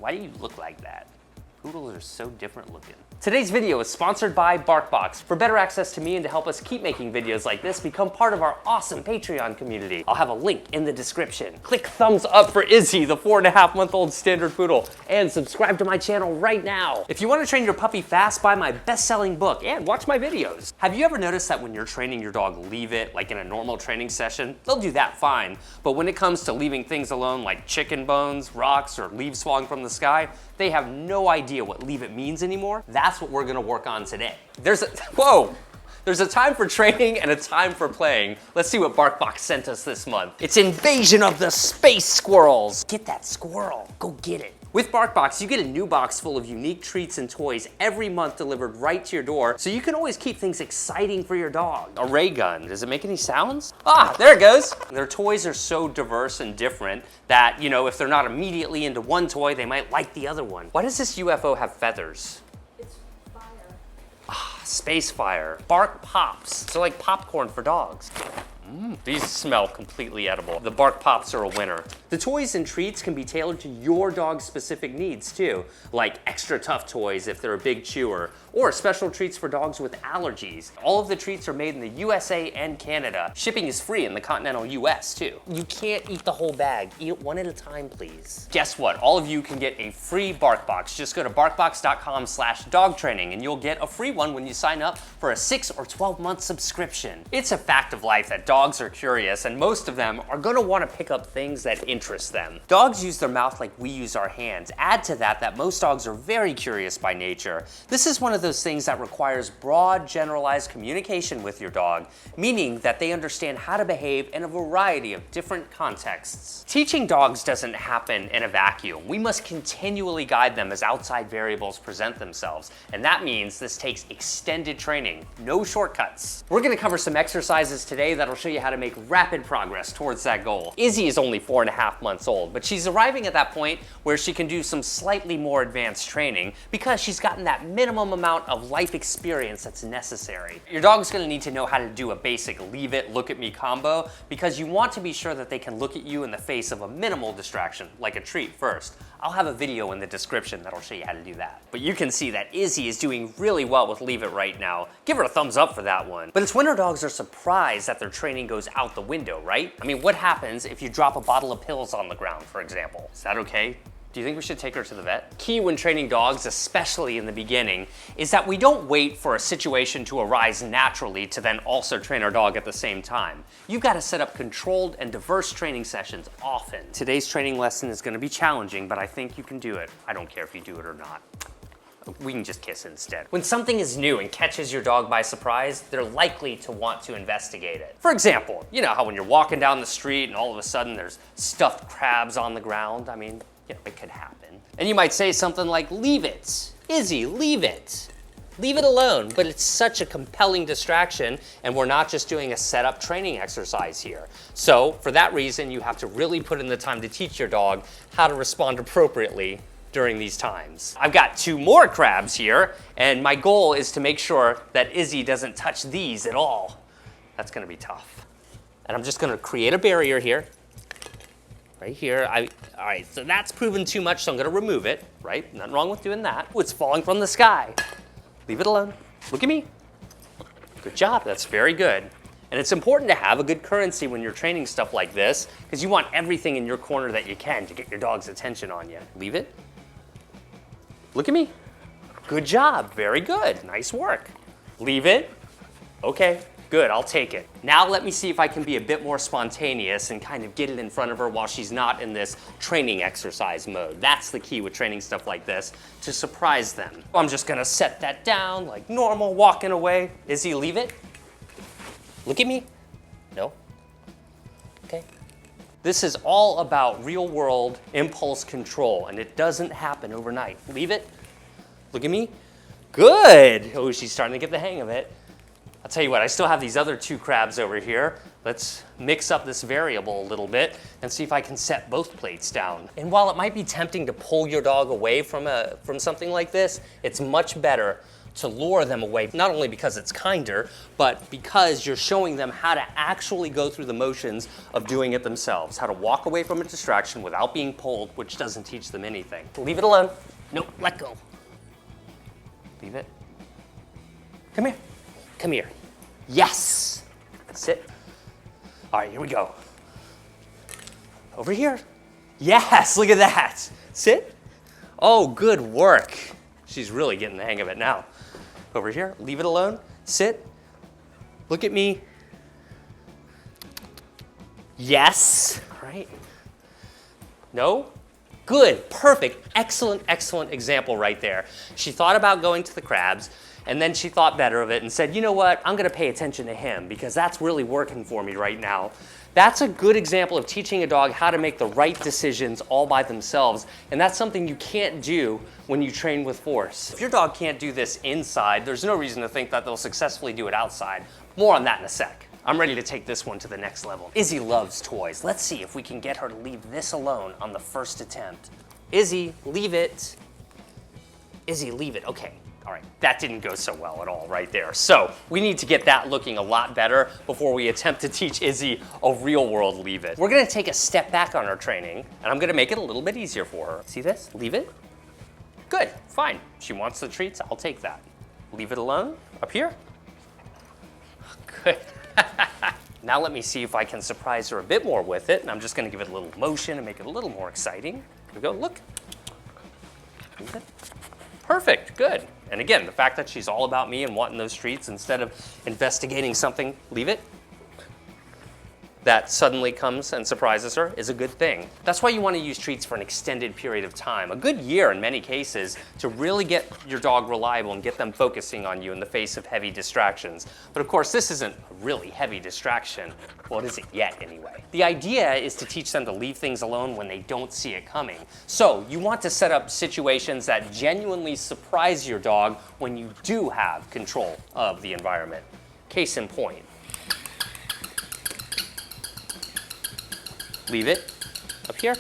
Why do you look like that? Poodles are so different looking. Today's video is sponsored by BarkBox. For better access to me and to help us keep making videos like this, become part of our awesome Patreon community. I'll have a link in the description. Click thumbs up for Izzy, the 4.5-month-old standard poodle, and subscribe to my channel right now. If you want to train your puppy fast, buy my best-selling book and watch my videos. Have you ever noticed that when you're training your dog, leave it, like in a normal training session, they'll do that fine. But when it comes to leaving things alone like chicken bones, rocks, or leaves falling from the sky, they have no idea what leave it means anymore. That's what we're gonna work on today. There's a time for training and a time for playing. Let's see what BarkBox sent us this month. It's Invasion of the Space Squirrels. Get that squirrel, go get it. With BarkBox, you get a new box full of unique treats and toys every month delivered right to your door, so you can always keep things exciting for your dog. A ray gun, does it make any sounds? Ah, there it goes. Their toys are so diverse and different that, you know, if they're not immediately into one toy, they might like the other one. Why does this UFO have feathers? It's fire. Ah, space fire. Bark Pops, so like popcorn for dogs. These smell completely edible. The Bark Pops are a winner. The toys and treats can be tailored to your dog's specific needs too, like extra tough toys if they're a big chewer, or special treats for dogs with allergies. All of the treats are made in the USA and Canada. Shipping is free in the continental US too. You can't eat the whole bag. Eat it one at a time, please. Guess what? All of you can get a free BarkBox. Just go to barkbox.com/dogtraining and you'll get a free one when you sign up for a 6 or 12-month subscription. It's a fact of life that dogs are curious, and most of them are gonna wanna pick up things that interest them. Dogs use their mouth like we use our hands. Add to that most dogs are very curious by nature. This is one of those things that requires broad, generalized communication with your dog, meaning that they understand how to behave in a variety of different contexts. Teaching dogs doesn't happen in a vacuum. We must continually guide them as outside variables present themselves, and that means this takes extended training, no shortcuts. We're gonna cover some exercises today that'll show you how to make rapid progress towards that goal. Izzy is only 4.5 months old, but she's arriving at that point where she can do some slightly more advanced training because she's gotten that minimum amount of life experience that's necessary. Your dog's gonna need to know how to do a basic leave it, look at me combo because you want to be sure that they can look at you in the face of a minimal distraction, like a treat first. I'll have a video in the description that'll show you how to do that. But you can see that Izzy is doing really well with leave it right now. Give her a thumbs up for that one. But it's when our dogs are surprised that their training goes out the window, right? I mean, what happens if you drop a bottle of pills on the ground, for example? Is that okay? Do you think we should take her to the vet? Key when training dogs, especially in the beginning, is that we don't wait for a situation to arise naturally to then also train our dog at the same time. You've got to set up controlled and diverse training sessions often. Today's training lesson is going to be challenging, but I think you can do it. I don't care if you do it or not. We can just kiss instead. When something is new and catches your dog by surprise, they're likely to want to investigate it. For example, you know how when you're walking down the street and all of a sudden there's stuffed crabs on the ground? I mean, you know, it could happen. And you might say something like, leave it. Izzy, leave it. Leave it alone. But it's such a compelling distraction, and we're not just doing a setup training exercise here. So for that reason, you have to really put in the time to teach your dog how to respond appropriately during these times. I've got 2 more crabs here, and my goal is to make sure that Izzy doesn't touch these at all. That's gonna be tough. And I'm just gonna create a barrier here. Right here, all right, so that's proven too much, so I'm gonna remove it, right? Nothing wrong with doing that. Oh, it's falling from the sky. Leave it alone. Look at me. Good job, that's very good. And it's important to have a good currency when you're training stuff like this, because you want everything in your corner that you can to get your dog's attention on you. Leave it. Look at me. Good job, very good, nice work. Leave it. Okay. Good, I'll take it. Now let me see if I can be a bit more spontaneous and kind of get it in front of her while she's not in this training exercise mode. That's the key with training stuff like this, to surprise them. I'm just gonna set that down like normal, walking away. Izzy, leave it. Look at me. No? Okay. This is all about real world impulse control, and it doesn't happen overnight. Leave it. Look at me. Good. Oh, she's starting to get the hang of it. I'll tell you what, I still have these other 2 crabs over here. Let's mix up this variable a little bit and see if I can set both plates down. And while it might be tempting to pull your dog away from something like this, it's much better to lure them away, not only because it's kinder, but because you're showing them how to actually go through the motions of doing it themselves, how to walk away from a distraction without being pulled, which doesn't teach them anything. Leave it alone. No, let go. Leave it. Come here. Come here. Yes. Sit. All right, here we go. Over here. Yes, look at that. Sit. Oh, good work. She's really getting the hang of it now. Over here, leave it alone. Sit. Look at me. Yes. All right. No. Good, perfect, excellent, excellent example right there. She thought about going to the crabs, and then she thought better of it and said, you know what, I'm gonna pay attention to him because that's really working for me right now. That's a good example of teaching a dog how to make the right decisions all by themselves, and that's something you can't do when you train with force. If your dog can't do this inside, there's no reason to think that they'll successfully do it outside. More on that in a sec. I'm ready to take this one to the next level. Izzy loves toys. Let's see if we can get her to leave this alone on the first attempt. Izzy, leave it. Izzy, leave it. Okay, all right. That didn't go so well at all right there. So we need to get that looking a lot better before we attempt to teach Izzy a real world leave it. We're gonna take a step back on our training, and I'm gonna make it a little bit easier for her. See this? Leave it. Good, fine. She wants the treats, I'll take that. Leave it alone, up here. Good. Now let me see if I can surprise her a bit more with it, and I'm just gonna give it a little motion and make it a little more exciting. Here we go, look. Perfect, good. And again, the fact that she's all about me and wanting those treats instead of investigating something, leave it, that suddenly comes and surprises her is a good thing. That's why you want to use treats for an extended period of time, a good year in many cases, to really get your dog reliable and get them focusing on you in the face of heavy distractions. But of course, this isn't a really heavy distraction. Well, it isn't yet anyway. The idea is to teach them to leave things alone when they don't see it coming. So you want to set up situations that genuinely surprise your dog when you do have control of the environment. Case in point. Leave it up here.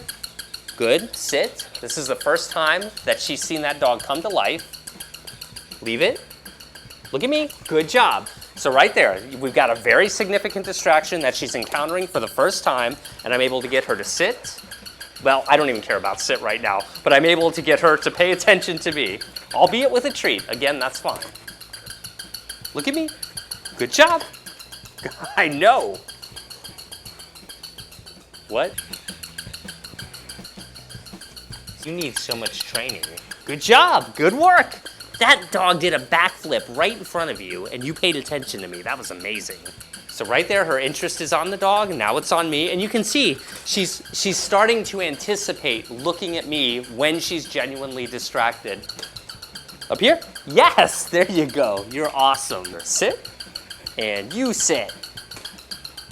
Good, sit. This is the first time that she's seen that dog come to life. Leave it. Look at me, good job. So right there, we've got a very significant distraction that she's encountering for the first time, and I'm able to get her to sit. Well, I don't even care about sit right now, but I'm able to get her to pay attention to me, albeit with a treat. Again, that's fine. Look at me, good job. I know. What? You need so much training. Good job, good work. That dog did a backflip right in front of you and you paid attention to me. That was amazing. So right there, her interest is on the dog, now it's on me, and you can see she's starting to anticipate looking at me when she's genuinely distracted. Up here? Yes, there you go. You're awesome. Sit, and you sit.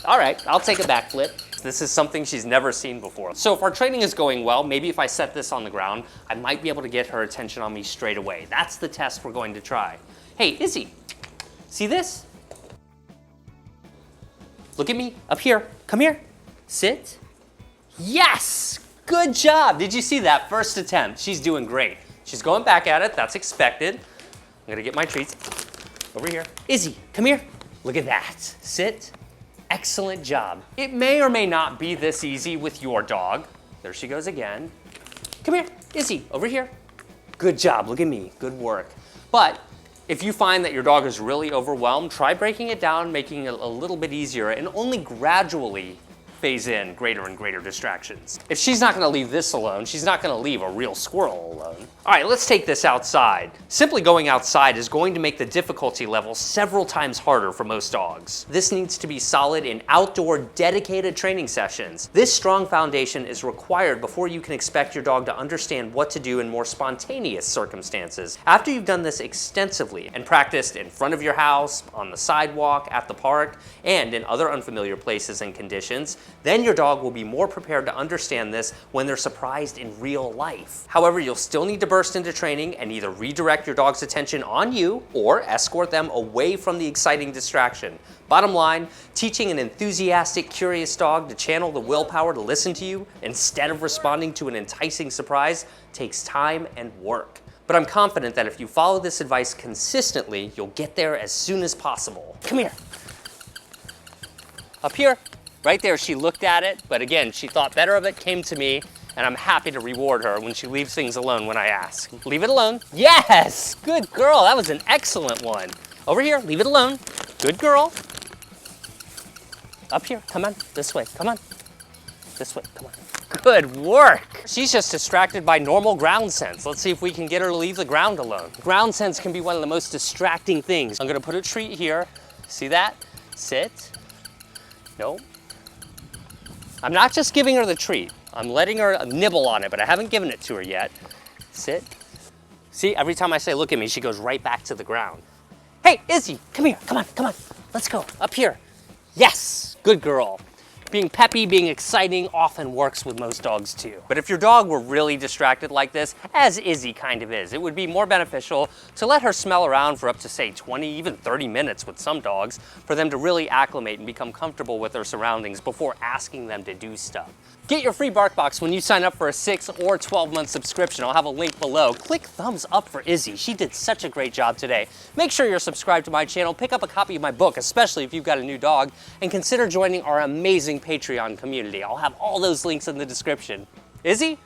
All right, I'll take a backflip. This is something she's never seen before. So if our training is going well, maybe if I set this on the ground, I might be able to get her attention on me straight away. That's the test we're going to try. Hey, Izzy, see this? Look at me, up here, come here, sit. Yes, good job. Did you see that first attempt? She's doing great. She's going back at it, that's expected. I'm gonna get my treats. Over here. Izzy, come here. Look at that, sit. Excellent job. It may or may not be this easy with your dog. There she goes again. Come here, Izzy, over here. Good job, look at me, good work. But if you find that your dog is really overwhelmed, try breaking it down, making it a little bit easier, and only gradually phase in greater and greater distractions. If she's not gonna leave this alone, she's not gonna leave a real squirrel alone. All right, let's take this outside. Simply going outside is going to make the difficulty level several times harder for most dogs. This needs to be solid in outdoor, dedicated training sessions. This strong foundation is required before you can expect your dog to understand what to do in more spontaneous circumstances. After you've done this extensively and practiced in front of your house, on the sidewalk, at the park, and in other unfamiliar places and conditions, then your dog will be more prepared to understand this when they're surprised in real life. However, you'll still need to burst into training and either redirect your dog's attention on you or escort them away from the exciting distraction. Bottom line, teaching an enthusiastic, curious dog to channel the willpower to listen to you instead of responding to an enticing surprise takes time and work. But I'm confident that if you follow this advice consistently, you'll get there as soon as possible. Come here. Up here. Right there, she looked at it, but again, she thought better of it, came to me, and I'm happy to reward her when she leaves things alone when I ask. Leave it alone. Yes, good girl, that was an excellent one. Over here, leave it alone. Good girl. Up here, come on, this way, come on. This way, come on. Good work. She's just distracted by normal ground sense. Let's see if we can get her to leave the ground alone. Ground sense can be one of the most distracting things. I'm gonna put a treat here. See that? Sit. No. I'm not just giving her the treat. I'm letting her nibble on it, but I haven't given it to her yet. Sit. See, every time I say look at me, she goes right back to the ground. Hey, Izzy, come here, come on, come on. Let's go, up here. Yes, good girl. Being peppy, being exciting often works with most dogs too. But if your dog were really distracted like this, as Izzy kind of is, it would be more beneficial to let her smell around for up to say 20, even 30 minutes with some dogs for them to really acclimate and become comfortable with their surroundings before asking them to do stuff. Get your free Bark Box when you sign up for a 6 or 12-month subscription. I'll have a link below. Click thumbs up for Izzy. She did such a great job today. Make sure you're subscribed to my channel. Pick up a copy of my book, especially if you've got a new dog, and consider joining our amazing Patreon community. I'll have all those links in the description. Izzy?